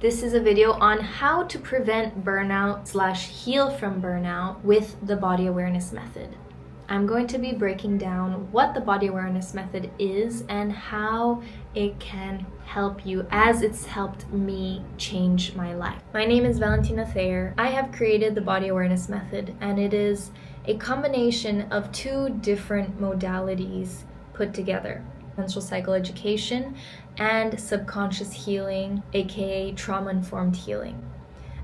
This is a video on how to prevent burnout/heal from burnout with the body awareness method. I'm going to be breaking down what the body awareness method is and how it can help you as it's helped me change my life. My name is Valentina Thayer. I have created the body awareness method, and it is a combination of two different modalities put together: menstrual cycle education and subconscious healing, aka trauma-informed healing.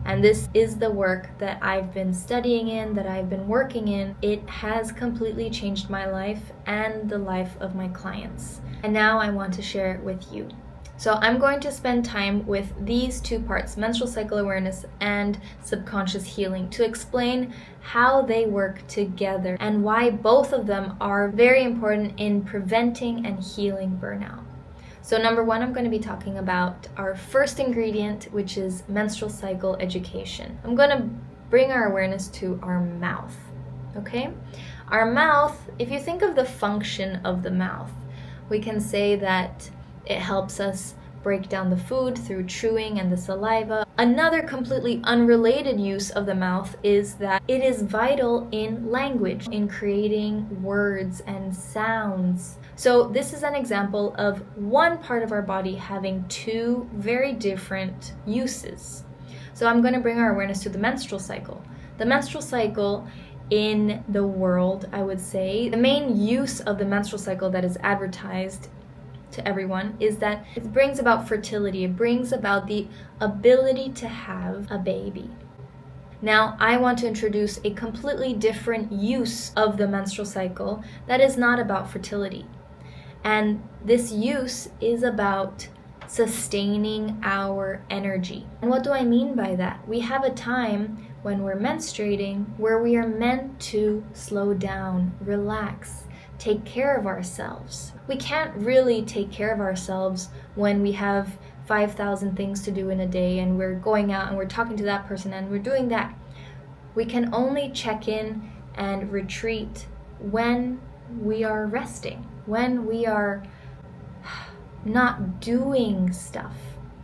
And this is the work that I've been studying in, that I've been working in. It has completely changed my life and the life of my clients. And now I want to share it with you. So I'm going to spend time with these two parts, menstrual cycle awareness and subconscious healing, to explain how they work together and why both of them are very important in preventing and healing burnout. So number one, I'm going to be talking about our first ingredient, which is menstrual cycle education. I'm going to bring our awareness to our mouth, okay? Our mouth, if you think of the function of the mouth, we can say that it helps us break down the food through chewing and the saliva. Another completely unrelated use of the mouth is that it is vital in language, in creating words and sounds. So this is an example of one part of our body having two very different uses. So I'm going to bring our awareness to the menstrual cycle. The menstrual cycle in the world, I would say, the main use of the menstrual cycle that is advertised to everyone is that it brings about fertility. It brings about the ability to have a baby. Now, I want to introduce a completely different use of the menstrual cycle that is not about fertility. And this use is about sustaining our energy. And what do I mean by that? We have a time when we're menstruating where we are meant to slow down, relax, take care of ourselves. We can't really take care of ourselves when we have 5,000 things to do in a day and we're going out and we're talking to that person and we're doing that. We can only check in and retreat when we are resting, when we are not doing stuff.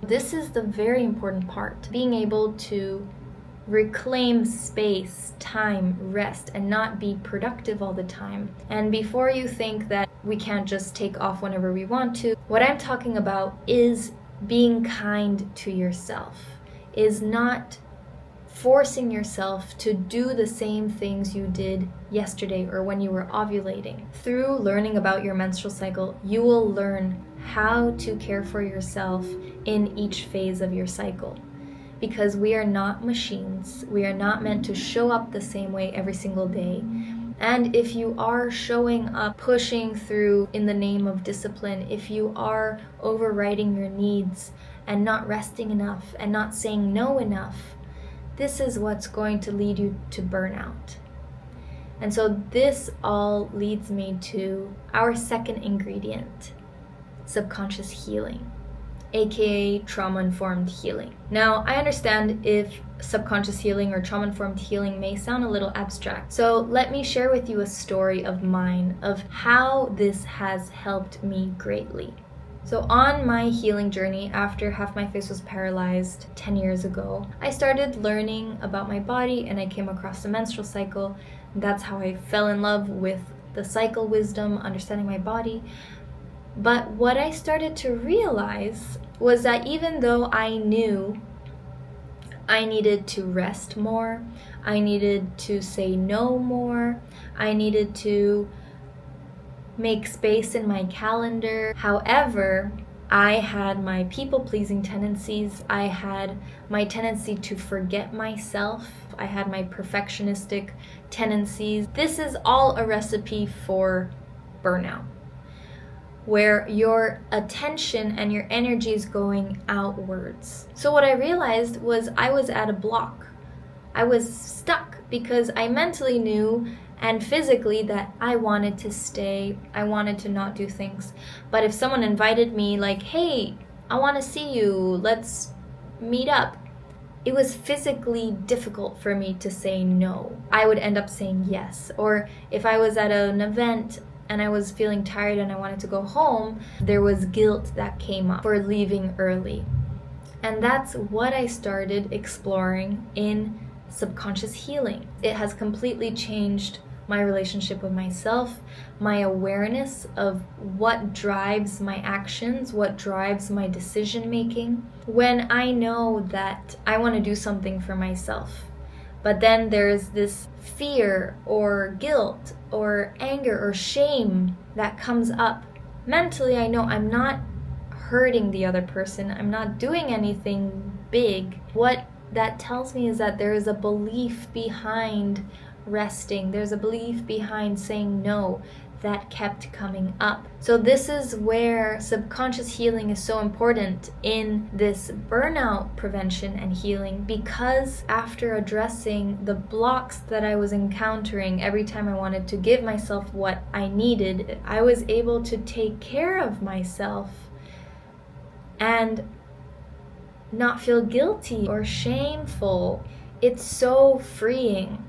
This is the very important part, being able to reclaim space, time, rest, and not be productive all the time. And before you think that we can't just take off whenever we want to, what I'm talking about is being kind to yourself, is not forcing yourself to do the same things you did yesterday or when you were ovulating. Through learning about your menstrual cycle, you will learn how to care for yourself in each phase of your cycle. Because we are not machines. We are not meant to show up the same way every single day. And if you are showing up, pushing through in the name of discipline, if you are overriding your needs and not resting enough and not saying no enough, this is what's going to lead you to burnout. And so this all leads me to our second ingredient, subconscious healing, aka trauma-informed healing. Now, I understand if subconscious healing or trauma-informed healing may sound a little abstract. So let me share with you a story of mine of how this has helped me greatly. So on my healing journey, after half my face was paralyzed 10 years ago, I started learning about my body and I came across the menstrual cycle. That's how I fell in love with the cycle wisdom, understanding my body. But what I started to realize was that even though I knew I needed to rest more, I needed to say no more, I needed to make space in my calendar. However, I had my people-pleasing tendencies. I had my tendency to forget myself. I had my perfectionistic tendencies. This is all a recipe for burnout, where your attention and your energy is going outwards. So what I realized was I was at a block. I was stuck because I mentally knew and physically that I wanted to stay, I wanted to not do things. But if someone invited me like, hey, I want to see you, let's meet up, it was physically difficult for me to say no. I would end up saying yes. Or if I was at an event and I was feeling tired and I wanted to go home, there was guilt that came up for leaving early. And that's what I started exploring in subconscious healing. It has completely changed my relationship with myself, my awareness of what drives my actions, what drives my decision making. When I know that I want to do something for myself, but then there's this fear or guilt or anger or shame that comes up. Mentally, I know I'm not hurting the other person. I'm not doing anything big. What that tells me is that there is a belief behind resting. There's a belief behind saying no that kept coming up. So this is where subconscious healing is so important in this burnout prevention and healing, because after addressing the blocks that I was encountering every time I wanted to give myself what I needed, I was able to take care of myself and not feel guilty or shameful. It's so freeing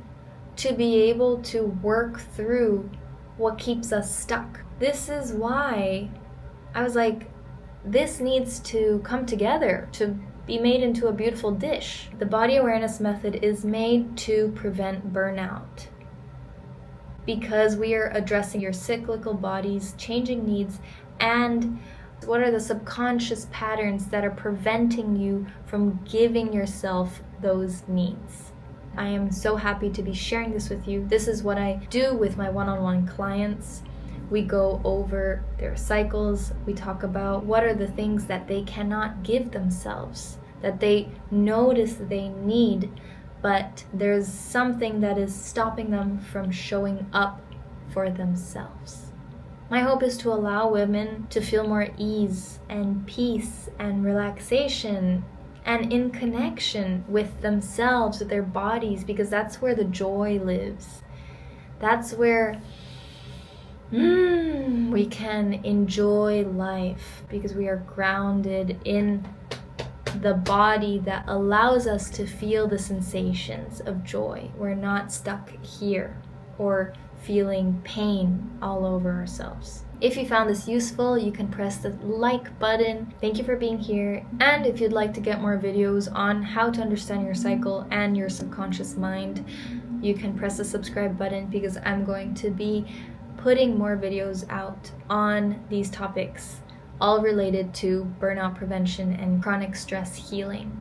to be able to work through what keeps us stuck. This is why I was like, this needs to come together to be made into a beautiful dish. The body awareness method is made to prevent burnout, because we are addressing your cyclical body's changing needs and what are the subconscious patterns that are preventing you from giving yourself those needs. I am so happy to be sharing this with you. This is what I do with my one-on-one clients. We go over their cycles. We talk about what are the things that they cannot give themselves, that they notice they need, but there's something that is stopping them from showing up for themselves. My hope is to allow women to feel more ease and peace and relaxation and in connection with themselves, with their bodies, because that's where the joy lives. That's where we can enjoy life, because we are grounded in the body that allows us to feel the sensations of joy. We're not stuck here or feeling pain all over ourselves. If you found this useful, you can press the like button. Thank you for being here. And if you'd like to get more videos on how to understand your cycle and your subconscious mind, you can press the subscribe button, because I'm going to be putting more videos out on these topics, all related to burnout prevention and chronic stress healing.